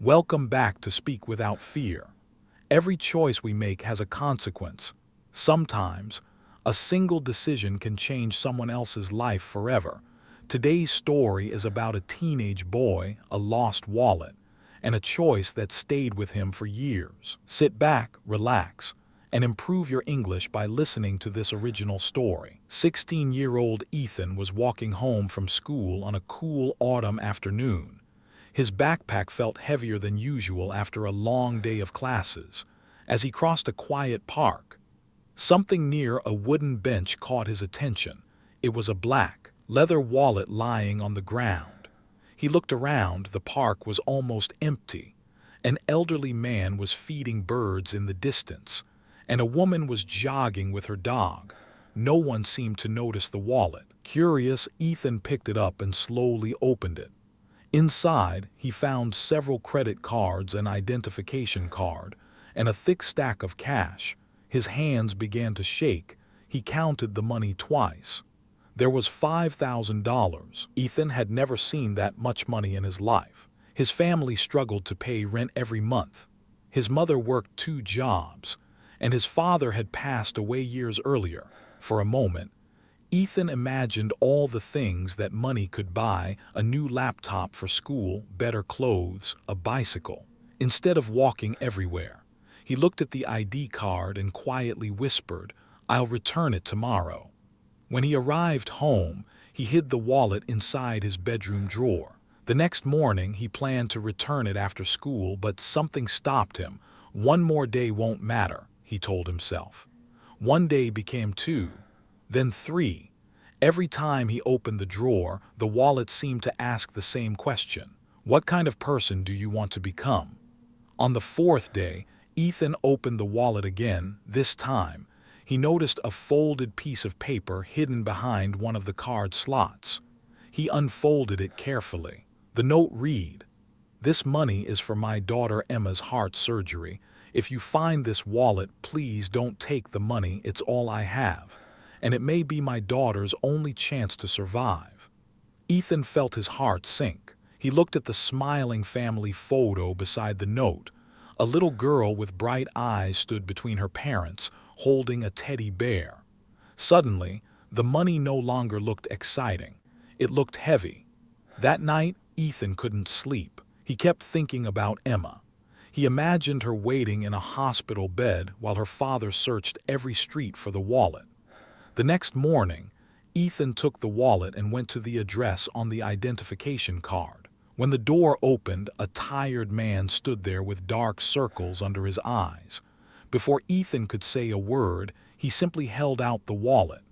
Welcome back to Speak Without Fear. Every choice we make has a consequence. Sometimes, a single decision can change someone else's life forever. Today's story is about a teenage boy, a lost wallet, and a choice that stayed with him for years. Sit back, relax, and improve your English by listening to this original story. 16-year-old Ethan was walking home from school on a cool autumn afternoon. His backpack felt heavier than usual after a long day of classes. As he crossed a quiet park, something near a wooden bench caught his attention. It was a black, leather wallet lying on the ground. He looked around. The park was almost empty. An elderly man was feeding birds in the distance, and a woman was jogging with her dog. No one seemed to notice the wallet. Curious, Ethan picked it up and slowly opened it. Inside, he found several credit cards, an identification card, and a thick stack of cash. His hands began to shake. He counted the money twice. There was $5,000. Ethan had never seen that much money in his life. His family struggled to pay rent every month. His mother worked 2 jobs, and his father had passed away years earlier. For a moment, Ethan imagined all the things that money could buy: a new laptop for school, better clothes, a bicycle. Instead of walking everywhere, he looked at the ID card and quietly whispered, "I'll return it tomorrow." When he arrived home, he hid the wallet inside his bedroom drawer. The next morning, he planned to return it after school, but something stopped him. "One more day won't matter," he told himself. One day became 2. Then 3. Every time he opened the drawer, the wallet seemed to ask the same question: "What kind of person do you want to become?" On the 4th day, Ethan opened the wallet again. This time, he noticed a folded piece of paper hidden behind one of the card slots. He unfolded it carefully. The note read, "This money is for my daughter Emma's heart surgery. If you find this wallet, please don't take the money. It's all I have, and it may be my daughter's only chance to survive." Ethan felt his heart sink. He looked at the smiling family photo beside the note. A little girl with bright eyes stood between her parents, holding a teddy bear. Suddenly, the money no longer looked exciting. It looked heavy. That night, Ethan couldn't sleep. He kept thinking about Emma. He imagined her waiting in a hospital bed while her father searched every street for the wallet. The next morning, Ethan took the wallet and went to the address on the identification card. When the door opened, a tired man stood there with dark circles under his eyes. Before Ethan could say a word, he simply held out the wallet.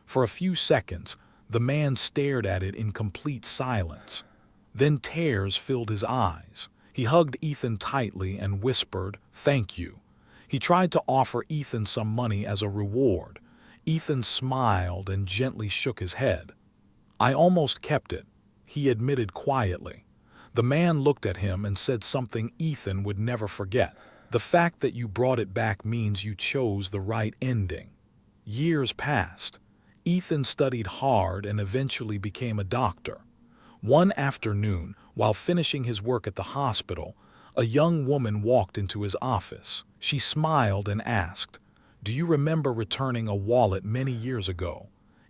For a few seconds, the man stared at it in complete silence. Then tears filled his eyes. He hugged Ethan tightly and whispered, "Thank you." He tried to offer Ethan some money as a reward. Ethan smiled and gently shook his head. "I almost kept it," he admitted quietly. The man looked at him and said something Ethan would never forget. "The fact that you brought it back means you chose the right ending." Years passed. Ethan studied hard and eventually became a doctor. One afternoon, while finishing his work at the hospital, a young woman walked into his office. She smiled and asked, "Do you remember returning a wallet many years ago?"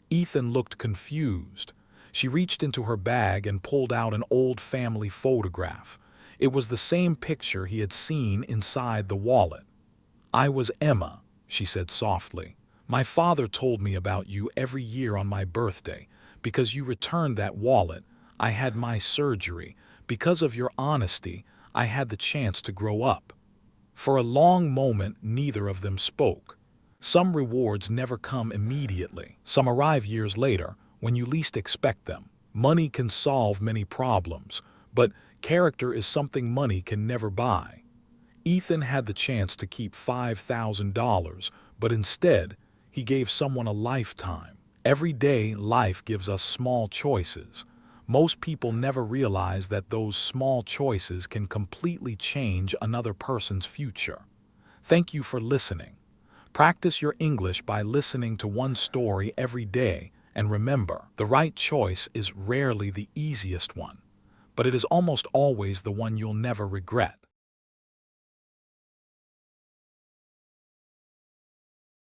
Ethan looked confused. She reached into her bag and pulled out an old family photograph. It was the same picture he had seen inside the wallet. "I was Emma," she said softly. "My father told me about you every year on my birthday. Because you returned that wallet, I had my surgery. Because of your honesty, I had the chance to grow up." For a long moment, neither of them spoke. Some rewards never come immediately. Some arrive years later, when you least expect them. Money can solve many problems, but character is something money can never buy. Ethan had the chance to keep $5,000, but instead, he gave someone a lifetime. Every day, life gives us small choices. Most people never realize that those small choices can completely change another person's future. Thank you for listening. Practice your English by listening to one story every day, and remember, the right choice is rarely the easiest one, but it is almost always the one you'll never regret.